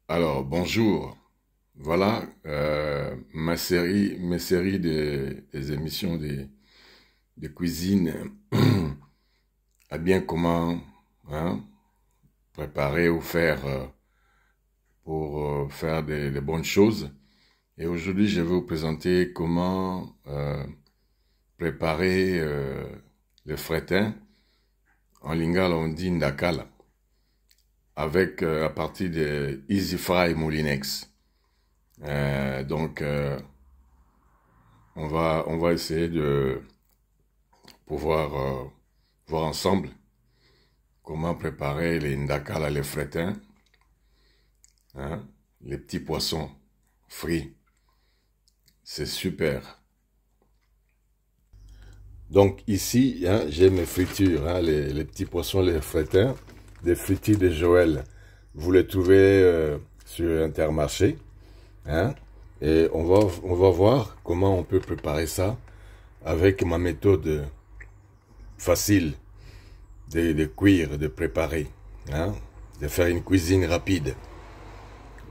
Alors, bonjour. Voilà mes séries des émissions de cuisine à bien comment hein, préparer ou faire pour faire des bonnes choses. Et aujourd'hui, je vais vous présenter comment préparer le fretin. En lingala, on dit ndakala, avec à partir de Easy Fry Moulinex. Donc, on va essayer de pouvoir voir ensemble comment préparer les ndakala, les frétins, hein, les petits poissons frits. C'est super. Donc ici, hein, j'ai mes fritures, hein, les petits poissons, les frétins, des fritures de Joël. Vous les trouvez sur Intermarché. Hein, et on va voir comment on peut préparer ça avec ma méthode facile de cuire, de préparer, hein, de faire une cuisine rapide.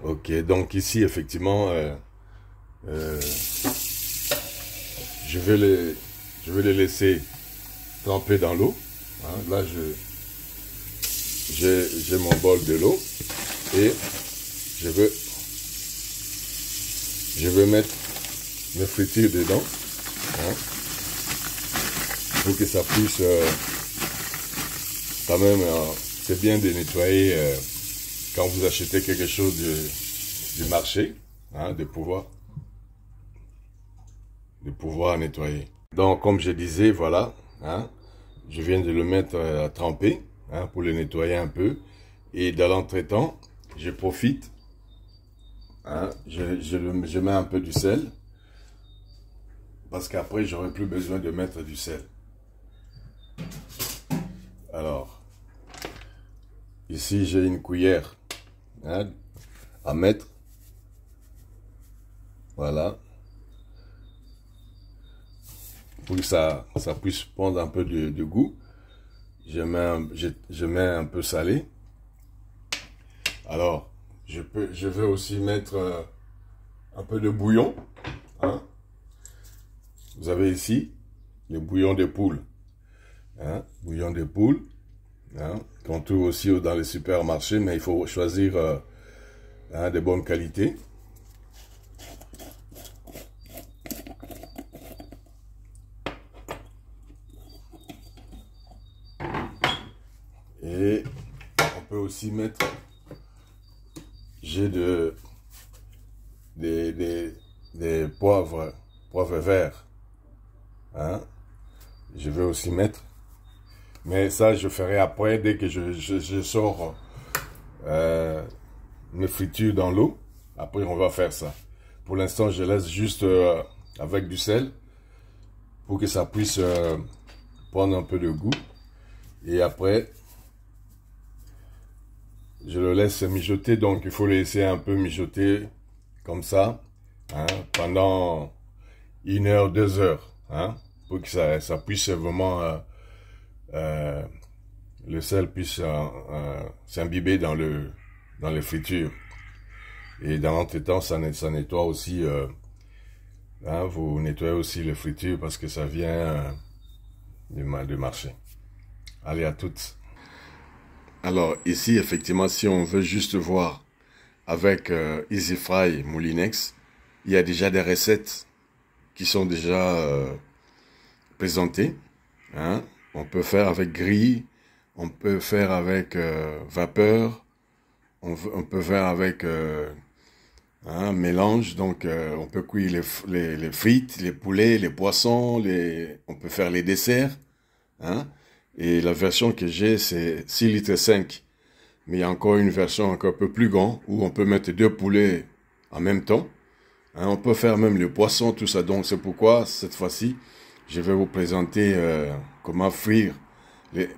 Ok, donc ici, effectivement, euh, je vais je vais les laisser tremper dans l'eau. Hein. Là, j'ai mon bol de l'eau et je veux, je vais mettre mes fritures dedans, hein, pour que ça puisse quand même, c'est bien de nettoyer quand vous achetez quelque chose du marché, hein, de pouvoir nettoyer. Donc, comme je disais, voilà, hein, je viens de le mettre à tremper, hein, pour le nettoyer un peu. Et dans l'entretemps, je profite, hein, je mets un peu du sel, parce qu'après, j'aurai plus besoin de mettre du sel. Alors, ici, j'ai une cuillère, hein, à mettre. Voilà. Pour que ça puisse prendre un peu de goût. Je mets un peu salé. Alors, je vais aussi mettre un peu de bouillon. Hein. Vous avez ici le bouillon de poule. Hein, bouillon de poule. Hein, qu'on trouve aussi dans les supermarchés, mais il faut choisir hein, de bonne qualité. Et on peut aussi mettre, j'ai des poivres verts. Hein. Je vais aussi mettre, mais ça je ferai après dès que je sors mes fritures dans l'eau. Après on va faire ça. Pour l'instant je laisse juste avec du sel pour que ça puisse prendre un peu de goût. Et après je le laisse mijoter, donc il faut le laisser un peu mijoter comme ça, hein, pendant 1 heure, 2 heures, hein, pour que ça puisse vraiment, le sel puisse s'imbiber dans les fritures. Et dans l'entretemps, ça nettoie aussi, hein, vous nettoyez aussi les fritures parce que ça vient du marché. Allez, à toutes. Alors ici, effectivement, si on veut juste voir avec Easy Fry Moulinex, il y a déjà des recettes qui sont déjà présentées. Hein. On peut faire avec grille, on peut faire avec vapeur, on peut faire avec un mélange. Donc on peut cuire les frites, les poulets, les poissons, on peut faire les desserts. Hein. Et la version que j'ai, c'est 6,5 litres. Mais il y a encore une version encore un peu plus grande où on peut mettre 2 poulets en même temps. Hein, on peut faire même le poisson, tout ça. Donc c'est pourquoi cette fois-ci, je vais vous présenter comment frire,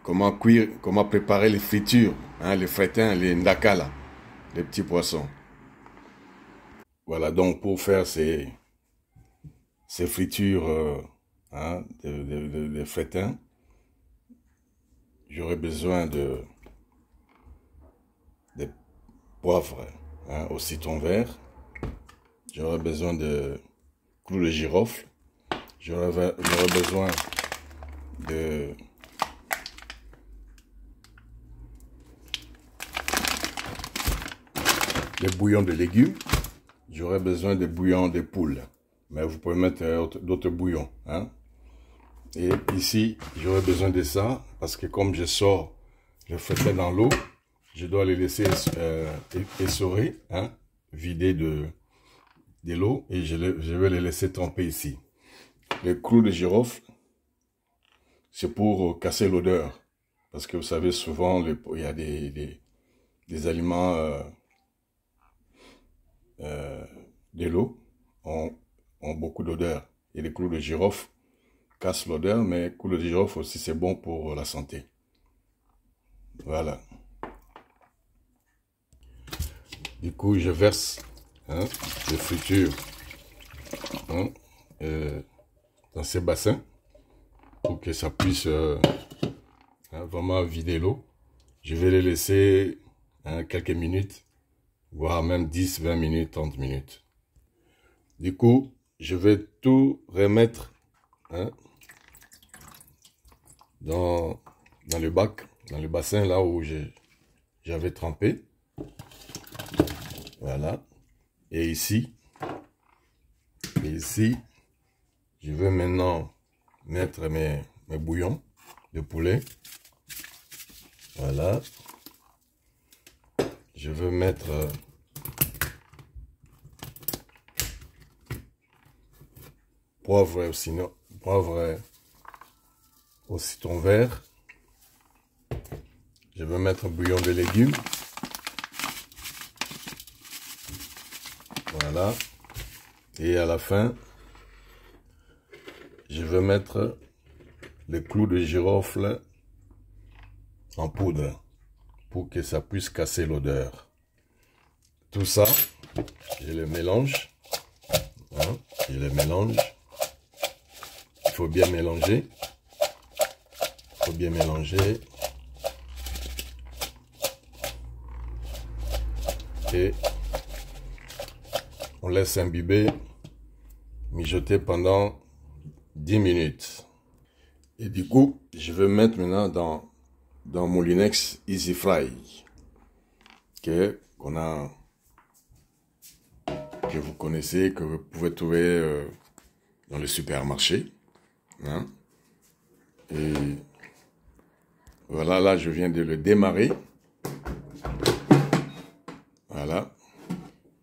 comment cuire, comment préparer les fritures, hein, les frétins, les ndakala, les petits poissons. Voilà, donc pour faire ces fritures hein, de frétins, j'aurai besoin de poivre, hein, au citron vert. J'aurai besoin de clous de girofle. J'aurai besoin de bouillons de légumes. J'aurai besoin de bouillons de poule. Mais vous pouvez mettre d'autres bouillons. Hein? Et ici, j'aurai besoin de ça parce que comme je sors le feuilleté dans l'eau, je dois les laisser essorer, hein? Vider de l'eau et je vais les laisser tremper ici. Les clous de girofle, c'est pour casser l'odeur. Parce que vous savez, souvent, il y a des aliments de l'eau ont beaucoup d'odeur. Et les clous de girofle cassent l'odeur, mais clous de girofle aussi, c'est bon pour la santé. Voilà. Du coup, je verse les fritures dans ces bassins pour que ça puisse vraiment vider l'eau. Je vais les laisser quelques minutes, voire même 10, 20 minutes, 30 minutes. Du coup, je vais tout remettre dans le bac, dans le bassin là où j'avais trempé. Voilà. Et ici, je vais maintenant mettre mes bouillons de poulet. Voilà. Je veux mettre poivre au citron vert. Je veux mettre un bouillon de légumes. Voilà. Et à la fin, je vais mettre les clous de girofle en poudre pour que ça puisse casser l'odeur. Tout ça, je le mélange. Hein, je le mélange. Il faut bien mélanger. Il faut bien mélanger. Et on laisse imbiber, mijoter pendant 10 minutes. Et du coup, je vais mettre maintenant dans Moulinex Easy Fry, que vous connaissez, que vous pouvez trouver dans les supermarchés. Hein? Et voilà, là, je viens de le démarrer. Voilà.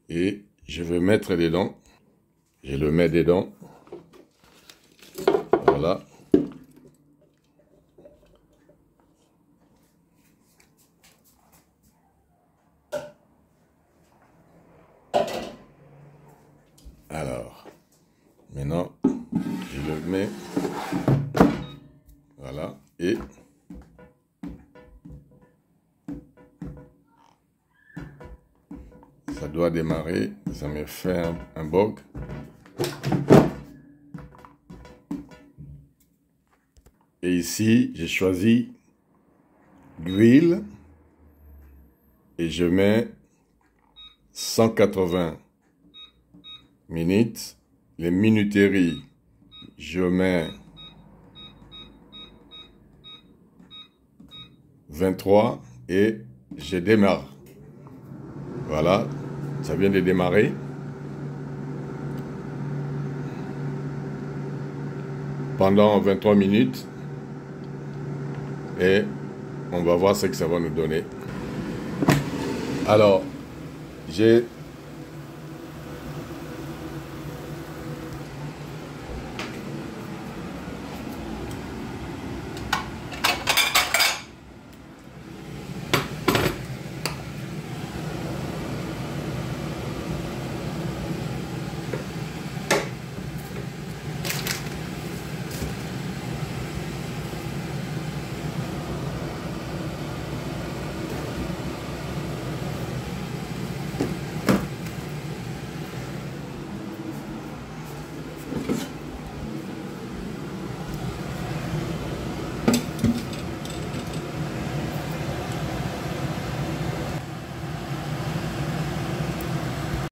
Et je vais mettre dedans. Je le mets dedans. Voilà. Alors, maintenant, je le mets. Voilà. Et ça doit démarrer. Ça me fait un bug. Et ici, j'ai choisi l'huile et je mets 180 minutes. Les minuteries, je mets 23 et je démarre. Voilà, ça vient de démarrer. Pendant 23 minutes. Et on va voir ce que ça va nous donner. Alors, j'ai